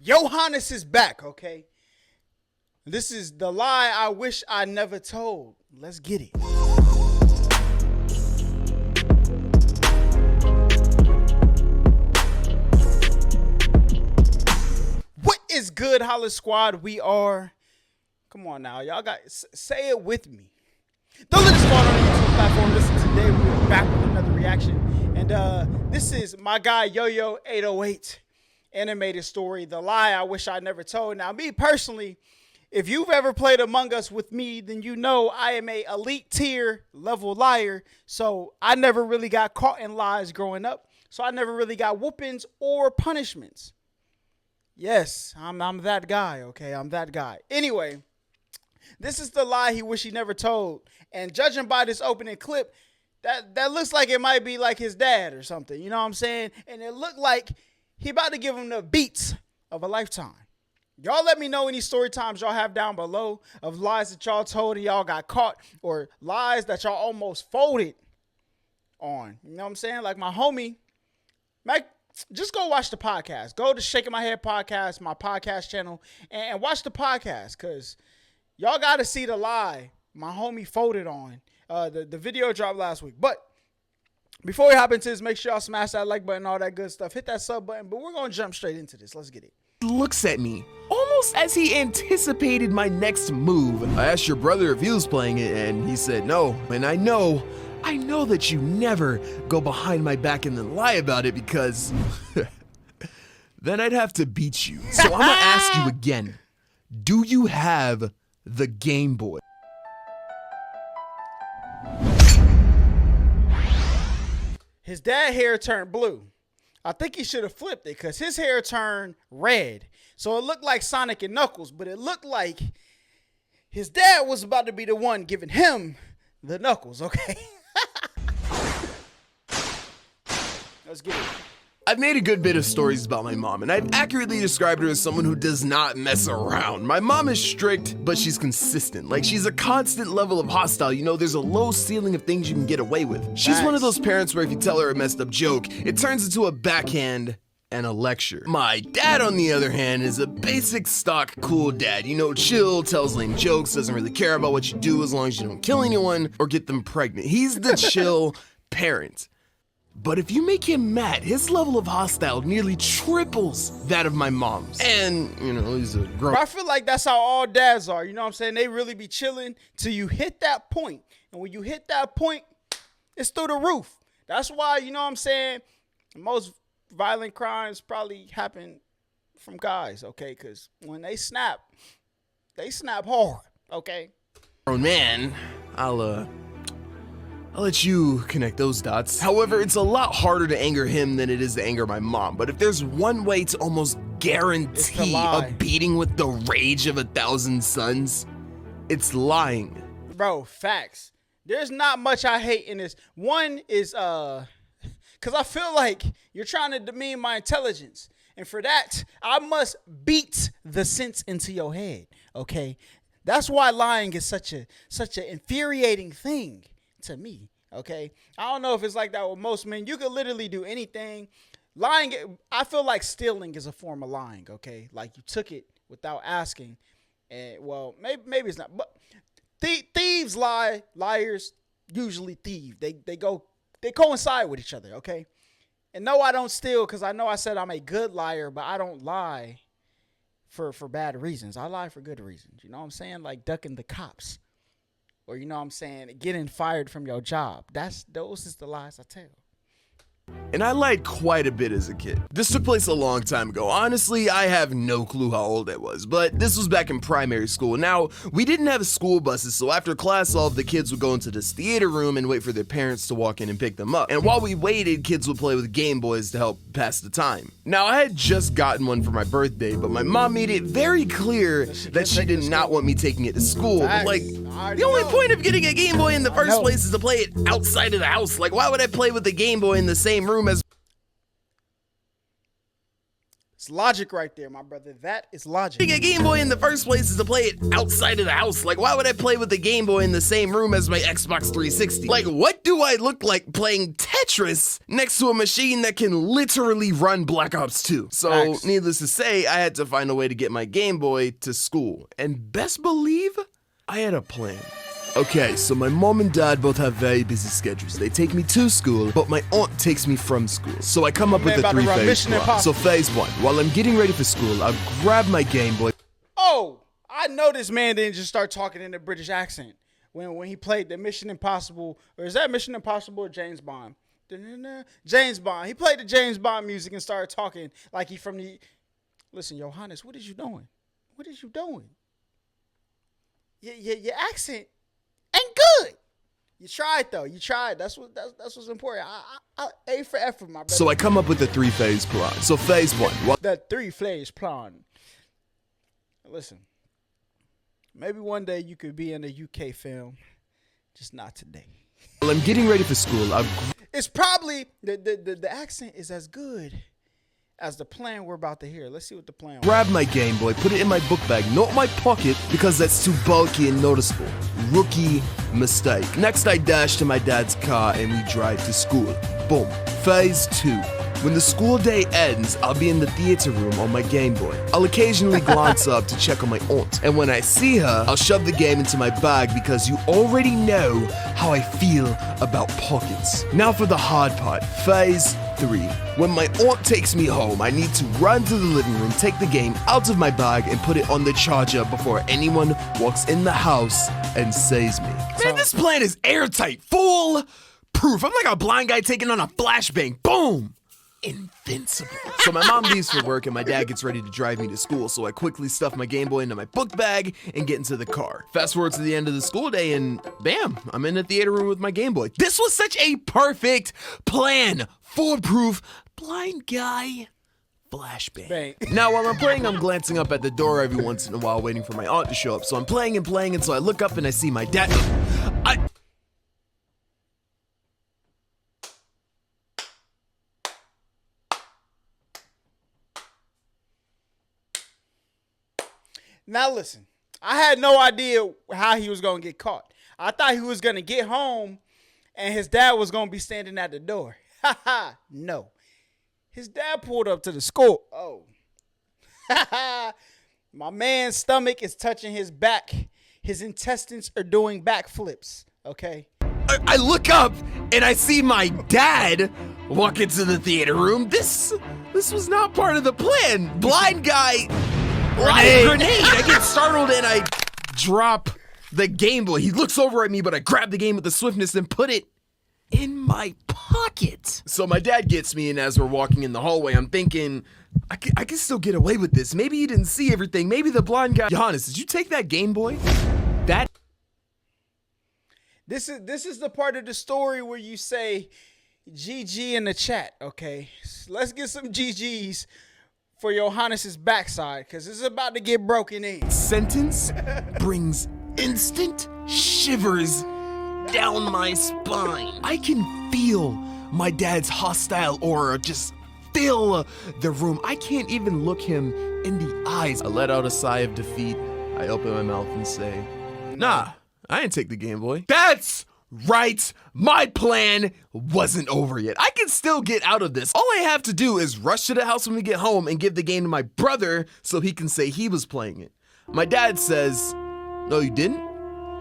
Johannes is back, okay? This is the lie I wish I never told. Let's get it. What is good, HollaSquad? We are... Come on now. Y'all got... Say it with me. The Duluth Ga on the YouTube platform. Listen, today we are back with another reaction. And this is my guy, Yoyo 808. Animated story, The Lie I Wish I Never Told. Now, me personally, if you've ever played Among Us with me, then you know I am a elite tier level liar. So I never really got caught in lies growing up. So I never really got whoopings or punishments. Yes, I'm that guy, okay? I'm that guy. Anyway, this is the lie he wish he never told. And judging by this opening clip, that looks like it might be like his dad or something. You know what I'm saying? And it looked like he about to give him the beats of a lifetime. Y'all let me know any story times y'all have down below of lies that y'all told and y'all got caught, or lies that y'all almost folded on. You know what I'm saying? Like my homie, Mike, just go watch the podcast. Go to Shaking My Head Podcast, my podcast channel, and watch the podcast, because y'all got to see the lie my homie folded on. The video dropped last week. But before we hop into this, make sure y'all smash that like button, all that good stuff. Hit that sub button, but we're going to jump straight into this. Let's get it. Looks at me, almost as he anticipated my next move. I asked your brother if he was playing it, and he said no. And I know that you never go behind my back and then lie about it, because then I'd have to beat you. So I'm gonna ask you again, do you have the Game Boy? His dad hair turned blue. I think he should have flipped it, because his hair turned red. So it looked like Sonic and Knuckles, but it looked like his dad was about to be the one giving him the Knuckles, okay? Let's get it. I've made a good bit of stories about my mom, and I've accurately described her as someone who does not mess around. My mom is strict, but she's consistent. Like, she's a constant level of hostile. You know, there's a low ceiling of things you can get away with. She's one of those parents where if you tell her a messed up joke, it turns into a backhand and a lecture. My dad, on the other hand, is a basic stock cool dad. You know, chill, tells lame jokes, doesn't really care about what you do as long as you don't kill anyone or get them pregnant. He's the chill parent. But if you make him mad, his level of hostile nearly triples that of my mom's. And, you know, he's a grown... I feel like that's how all dads are, you know what I'm saying? They really be chilling till you hit that point. And when you hit that point, it's through the roof. That's why, you know what I'm saying, most violent crimes probably happen from guys, okay? Because when they snap hard, okay? Grown man, I'll let you connect those dots. However, it's a lot harder to anger him than it is to anger my mom. But if there's one way to almost guarantee a beating with the rage of 1,000 suns, it's lying. Bro, facts. There's not much I hate in this. One is, because I feel like you're trying to demean my intelligence. And for that, I must beat the sense into your head, okay? That's why lying is such an infuriating thing to me, okay? I don't know if it's like that with most men. You could literally do anything. Lying, I feel like stealing is a form of lying, okay? Like you took it without asking. And well, maybe it's not. But thieves lie. Liars usually thieve. They coincide with each other, okay? And no, I don't steal, because I know I said I'm a good liar, but I don't lie for bad reasons. I lie for good reasons. You know what I'm saying? Like ducking the cops. Or, you know what I'm saying, getting fired from your job. Those is the lies I tell. And I lied quite a bit as a kid. This took place a long time ago. Honestly, I have no clue how old I was, but this was back in primary school. Now, we didn't have school buses, so after class, all of the kids would go into this theater room and wait for their parents to walk in and pick them up. And while we waited, kids would play with Game Boys to help pass the time. Now, I had just gotten one for my birthday, but my mom made it very clear that she did not want me taking it to school. But like, the only point of getting a Game Boy in the first place is to play it outside of the house. Like, why would I play with the Game Boy in the same room as... It's logic right there, my brother. That is logic. A Game Boy in the first place is to play it outside of the house. Like, why would I play with the Game Boy in the same room as my Xbox 360? Like, what do I look like playing Tetris next to a machine that can literally run Black Ops 2? So, Facts. needless to say, I had to find a way to get my Game Boy to school. And best believe, I had a plan. Okay, so my mom and dad both have very busy schedules. They take me to school, but my aunt takes me from school. So I come up with the about to run 3-phase Mission plan. Impossible. So phase 1, while I'm getting ready for school, I'll grab my Game Boy. Oh, I know this man didn't just start talking in a British accent when he played the Mission Impossible, or is that Mission Impossible or James Bond? James Bond. He played the James Bond music and started talking like he from the. Listen, Johannes, what is you doing? What is you doing? Your accent ain't good. You tried though. You tried. That's what's important. I A for effort, my brother. So I come up with the 3-phase plan. So phase 1. The 3-phase plan. Listen, maybe one day you could be in a UK film, just not today. While I'm getting ready for school, It's probably the accent is as good as the plan we're about to hear. Let's see what the plan was. grab my Game Boy, put it in my book bag, not my pocket, because that's too bulky and noticeable. Rookie mistake. Next, I dash to my dad's car and we drive to school. Boom. Phase 2. When the school day ends, I'll be in the theater room on my Game Boy. I'll occasionally glance up to check on my aunt. And when I see her, I'll shove the game into my bag because you already know how I feel about pockets. Now for the hard part. Phase 3. When my aunt takes me home, I need to run to the living room, take the game out of my bag, and put it on the charger before anyone walks in the house and sees me. Man, this plan is airtight. Full proof. I'm like a blind guy taking on a flashbang. Boom! Invincible. So my mom leaves for work and my dad gets ready to drive me to school, so I quickly stuff my Game Boy into my book bag and get into the car. Fast forward to the end of the school day and bam, I'm in the theater room with my Game Boy. This was such a perfect plan. Foolproof, blind guy, flashbang. Bang. Now while I'm playing, I'm glancing up at the door every once in a while waiting for my aunt to show up. So I'm playing and so I look up and I see my dad. Now listen, I had no idea how he was going to get caught. I thought he was going to get home and his dad was going to be standing at the door. No. His dad pulled up to the school. Oh. My man's stomach is touching his back. His intestines are doing backflips, okay? I look up and I see my dad walk into the theater room. This was not part of the plan. Blind guy. Grenade! I get startled and I drop the Game Boy. He looks over at me, but I grab the game with the swiftness and put it in my pocket. So my dad gets me, and as we're walking in the hallway, I'm thinking, I can still get away with this. Maybe he didn't see everything. Maybe the blind guy. Johannes, did you take that Game Boy? This is the part of the story where you say GG in the chat, okay? Let's get some GGs for Johannes' backside, because it's about to get broken in. Sentence brings instant shivers down my spine. I can feel my dad's hostile aura just fill the room. I can't even look him in the eyes. I let out a sigh of defeat. I open my mouth and say, nah, I didn't take the Game Boy. That's right, my plan wasn't over yet. I can still get out of this. All I have to do is rush to the house when we get home and give the game to my brother so he can say he was playing it. My dad says, no, you didn't?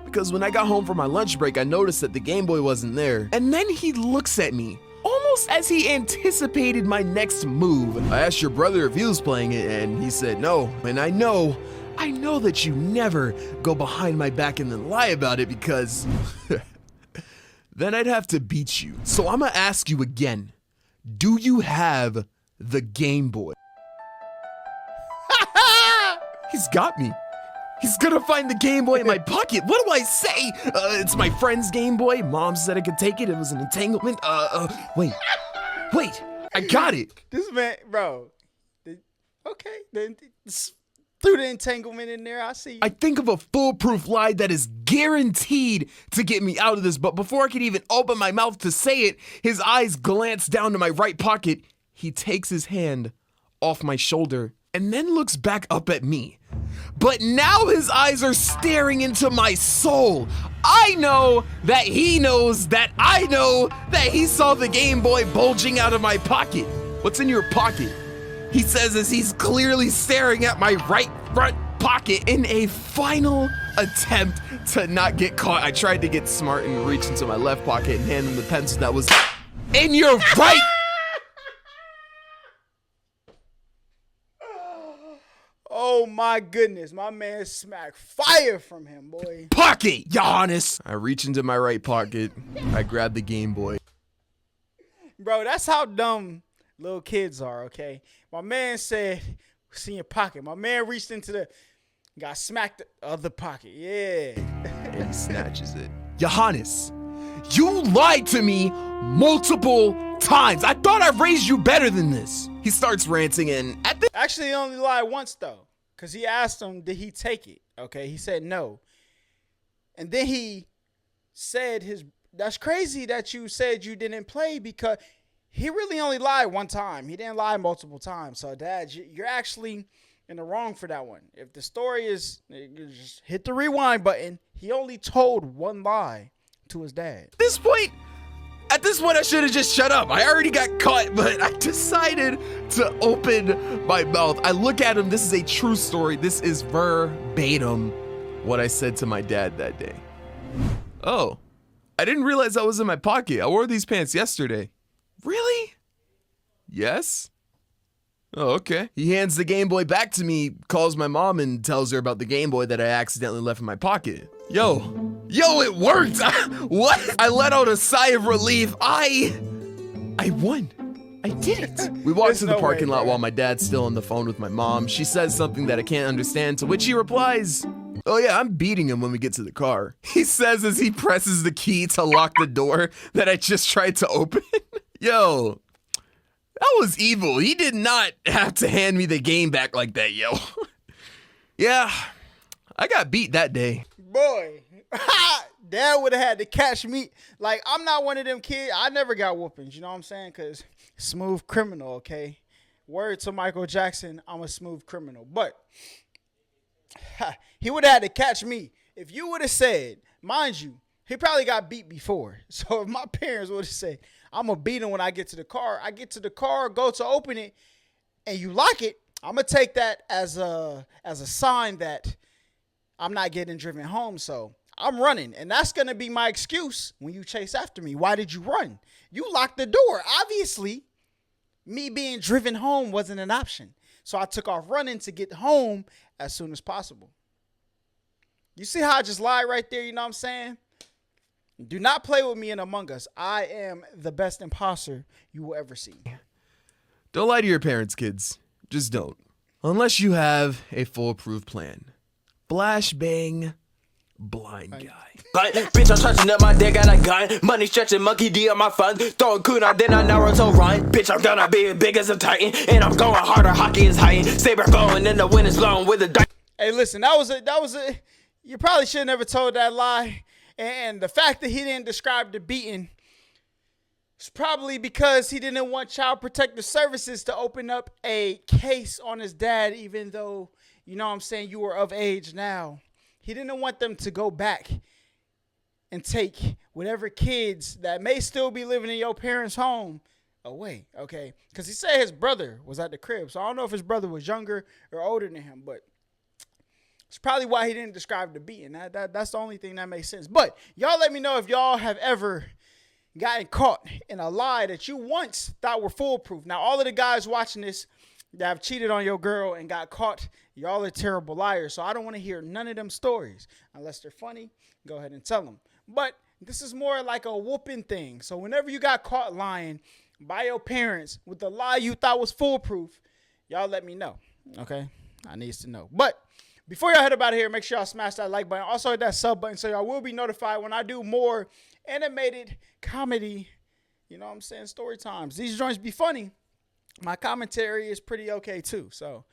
Because when I got home from my lunch break, I noticed that the Game Boy wasn't there. And then he looks at me, almost as he anticipated my next move. I asked your brother if he was playing it, and he said no. And I know that you never go behind my back and then lie about it, because then I'd have to beat you. So I'm gonna ask you again. Do you have the Game Boy? He's got me. He's gonna find the Game Boy in my pocket. What do I say? It's my friend's Game Boy. Mom said I could take it. It was an entanglement. Wait. I got it. This man, bro. Okay, then threw the entanglement in there. I see you. I think of a foolproof lie that is guaranteed to get me out of this, but before I could even open my mouth to say it, his eyes glance down to my right pocket. He takes his hand off my shoulder and then looks back up at me. But now his eyes are staring into my soul. I know that he knows that I know that he saw the Game Boy bulging out of my pocket. What's in your pocket? He says as he's clearly staring at my right front pocket in a final attempt to not get caught. I tried to get smart and reach into my left pocket and hand him the pencil that was in your right Oh my goodness, my man smacked fire from him, boy. pocket, Giannis. I reach into my right pocket. I grab the Game Boy. Bro, that's how dumb little kids are, okay? My man said, "What's in your pocket?" My man reached into got smacked the other pocket. Yeah. And he snatches it. Johannes, you lied to me multiple times. I thought I raised you better than this. He starts ranting and at the Actually, he only lied once, though. Because he asked him, did he take it? Okay, he said no. And then he said that's crazy that you said you didn't play, because he really only lied one time. He didn't lie multiple times. So, Dad, you're actually in the wrong for that one. If the story is, you just hit the rewind button. He only told one lie to his dad. At this point, I should have just shut up. I already got caught, but I decided to open my mouth. I look at him. This is a true story. This is verbatim what I said to my dad that day. Oh, I didn't realize that was in my pocket. I wore these pants yesterday. Really? Yes? Oh, okay. He hands the Game Boy back to me, calls my mom, and tells her about the Game Boy that I accidentally left in my pocket. Yo, it worked. What? I let out a sigh of relief. I won. I did it. We walk to the parking lot while my dad's still on the phone with my mom. She says something that I can't understand, to which he replies, "Oh yeah, I'm beating him when we get to the car." He says as he presses the key to lock the door that I just tried to open. Yo, that was evil. He did not have to hand me the game back like that, yo. Yeah, I got beat that day. Boy, Dad would have had to catch me. Like, I'm not one of them kids. I never got whoopings, you know what I'm saying? Because smooth criminal, okay? Word to Michael Jackson, I'm a smooth criminal. But he would have had to catch me. If you would have said, mind you, he probably got beat before. So if my parents would have said, I'm going to beat him when I get to the car. I get to the car, go to open it, and you lock it, I'm going to take that as a sign that I'm not getting driven home. So I'm running. And that's going to be my excuse when you chase after me. Why did you run? You locked the door. Obviously, me being driven home wasn't an option. So I took off running to get home as soon as possible. You see how I just lied right there? You know what I'm saying? Do not play with me in Among Us. I am the best imposter you will ever see. Don't lie to your parents, kids. Just don't. Unless you have a foolproof plan. Flash bang, blind guy. Bitch, I'm touching up my dick, got a gun. Money stretching, monkey D on my fun. Throwing kuna, then I Naruto run. Bitch, I'm gonna be big as a titan. And I'm going harder, hockey is high. Saber blowing, and the wind is blowing with a dice. Hey, listen, that was a. You probably should have never told that lie. And the fact that he didn't describe the beating is probably because he didn't want Child Protective Services to open up a case on his dad, even though, you know what I'm saying, you were of age now. He didn't want them to go back and take whatever kids that may still be living in your parents' home away, okay? Because he said his brother was at the crib. So I don't know if his brother was younger or older than him, but it's probably why he didn't describe the beating. That's the only thing that makes sense. But y'all let me know if y'all have ever gotten caught in a lie that you once thought were foolproof. Now, all of the guys watching this that have cheated on your girl and got caught, y'all are terrible liars. So I don't want to hear none of them stories. Unless they're funny, go ahead and tell them. But this is more like a whooping thing. So whenever you got caught lying by your parents with the lie you thought was foolproof, y'all let me know, okay? I need to know. But before y'all head up out of here, make sure y'all smash that like button. Also hit that sub button so y'all will be notified when I do more animated comedy, you know what I'm saying, story times. These joints be funny. My commentary is pretty okay too. So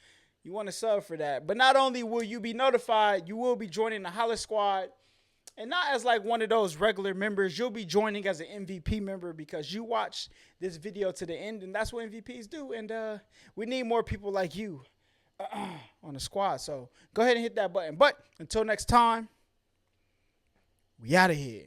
you want to sub for that. But not only will you be notified, you will be joining the HollaSquad And not as like one of those regular members. You'll be joining as an MVP member because you watched this video to the end, and that's what MVPs do. And we need more people like you on the squad. So go ahead and hit that button. But until next time, we out of here.